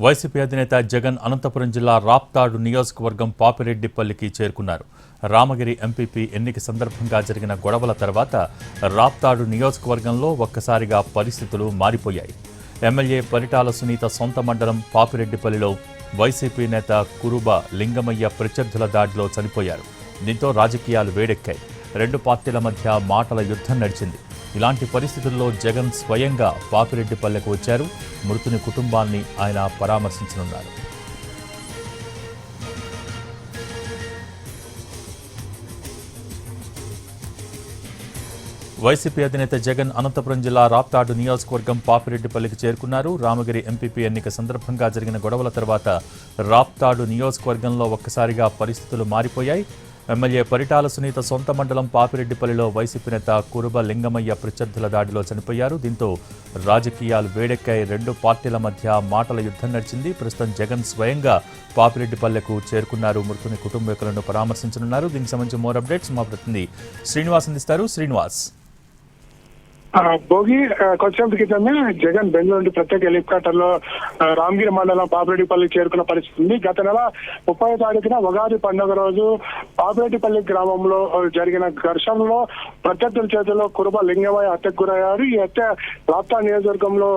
YCP అధినేత జగన్ అనంతపురం జిల్లా రాప్తాడు నియోజకవర్గం పాపిరెడ్డిపల్లికి చేరుకున్నారు. రామగిరి ఎంపీపీ ఎన్నిక సందర్భంగా జరిగిన గొడవల తర్వాత రాప్తాడు నియోజకవర్గంలో ఒక్కసారిగా పరిస్థితులు మారిపోయాయి. ఎమ్మెల్యే పరిటాల సునీత సొంత మండలం పాపిరెడ్డిపల్లిలో వైసీపీ నేత కురుబ లింగమయ్య ప్రత్యర్థుల దాడిలో చనిపోయారు. దీంతో రాజకీయాలు వేడెక్కాయి. రెండు పార్టీల మధ్య మాటల యుద్ధం నడిచింది. ఇలాంటి పరిస్థితుల్లో జగన్ స్వయంగా పాపిరెడ్డిపల్లెకు వచ్చారు. మృతుని కుటుంబాన్ని ఆయన పరామర్శించనున్నారు. వైసీపీ అధినేత జగన్ అనంతపురం జిల్లా రాప్తాడు నియోజకవర్గం పాపిరెడ్డిపల్లికి చేరుకున్నారు. రామగిరి ఎంపీపీ ఎన్నిక సందర్భంగా జరిగిన గొడవల తర్వాత రాప్తాడు నియోజకవర్గంలో ఒక్కసారిగా పరిస్థితులు మారిపోయాయి. ఎమ్మెల్యే పరిటాల సునీత సొంత మండలం పాపిరెడ్డిపల్లిలో వైసీపీ నేత కురుబ లింగమయ్య ప్రత్యర్థుల దాడిలో చనిపోయారు. దీంతో రాజకీయాలు వేడెక్కాయి. రెండు పార్టీల మధ్య మాటల యుద్ధం నడిచింది. ప్రస్తుతం జగన్ స్వయంగా పాపిరెడ్డిపల్లెకు చేరుకున్నారు. మృతుని కుటుంబీకులను పరామర్శించనున్నారు. దీనికి సంబంధించి మోర్ అప్డేట్స్ మా ప్రతినిధి శ్రీనివాస్ అందిస్తారు. శ్రీనివాస్, భోగి కొంచెం క్రితమే జగన్ బెంగళూరు నుండి ప్రత్యేక హెలికాప్టర్ లో రామగిరి మండలం పాపిరెడ్డిపల్లి చేరుకున్న పరిస్థితి ఉంది. గత నెల 30వ తారీఖున ఉగాది పండుగ రోజు పాపిరెడ్డిపల్లి గ్రామంలో జరిగిన ఘర్షణలో ప్రత్యర్థుల చేతిలో కురుబ లింగమయ్య హత్యకు గురయ్యారు. ఈ హత్య రాప్తా నియోజకవర్గంలో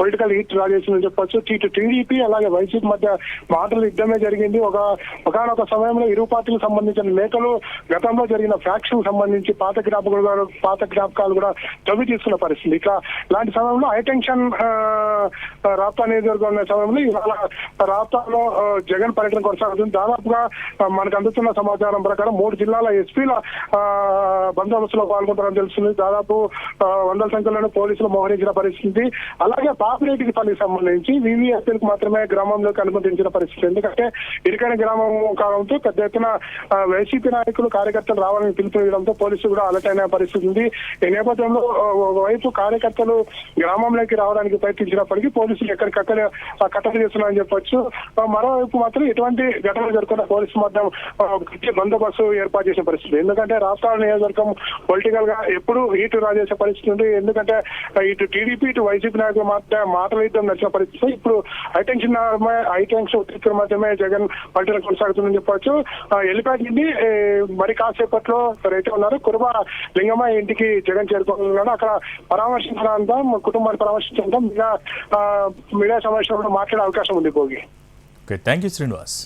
పొలిటికల్ హీట్ రాజేసిందని చెప్పొచ్చు. ఇటు టీడీపీ అలాగే వైసీపీ మధ్య మాటలు యుద్ధమే జరిగింది. ఒకనొక సమయంలో ఇరు పార్టీలకు సంబంధించిన నేతలు గతంలో జరిగిన ఫ్యాక్షన్ సంబంధించి పాత జ్ఞాపకాలు కూడా తవ్వి తీసుకున్న పరిస్థితి. ఇలాంటి సమయంలో హైటెన్షన్ రాప్తా నియోజకవర్గం ఉన్న సమయంలో ఇవాళ రాప్తాలో జగన్ పర్యటన కొనసాగుతుంది. దాదాపుగా మనకు అందుతున్న సమాచారం ప్రకారం 3 జిల్లాల ఎస్పీల బందోబస్తులో పాల్గొంటారని తెలుస్తుంది. దాదాపు 100 సంఖ్యలోనే పోలీసులు మోహరించిన పరిస్థితి. అలాగే పాపిరెడ్డిపల్లికి సంబంధించి వీవీఎస్పీలకు మాత్రమే గ్రామంలోకి అనుమతించిన పరిస్థితి. ఎందుకంటే ఇరుకైన గ్రామం కావడంతో పెద్ద ఎత్తున వైసీపీ నాయకులు కార్యకర్తలు రావాలని పిలుపునివ్వడంతో పోలీసులు కూడా అలర్ట్ అయిన పరిస్థితి ఉంది. ఈ నేపథ్యంలో ఒకవైపు కార్యకర్తలు గ్రామంలోకి రావడానికి ప్రయత్నించినప్పటికీ పోలీసులు ఎక్కడికక్కడ కట్టడి చేస్తున్నారని చెప్పొచ్చు. మరోవైపు మాత్రం ఎటువంటి ఘటనలు జరుగుతున్న పోలీసులు మాత్రం బందోబస్తు ఏర్పాటు చేసిన పరిస్థితి. ఎందుకంటే రాష్ట్రాల నియోజకవర్గం పొలిటికల్ గా ఎప్పుడు హీటు రాజేసే పరిస్థితి ఉంది. ఎందుకంటే ఇటు టీడీపీ ఇటు వైసీపీ నాయకులు మాత్రం మాటల యుద్ధం నడిచిన పరిస్థితి. ఇప్పుడు హైటెన్షన్ మాత్రమే జగన్ పర్యటన కొనసాగుతుందని చెప్పొచ్చు. హెలిప్యాడ్ నుండి మరి కాసేపట్లో రైతు ఉన్నారు. కురుబ లింగమయ్య ఇంటికి జగన్ చేరుకున్నాడు. అక్కడ పరామర్శించడం, కుటుంబాన్ని పరామర్శించడం, మీడియా సమావేశంలో మాట్లాడే అవకాశం ఉంది. Bhogi, thank you Srinivas.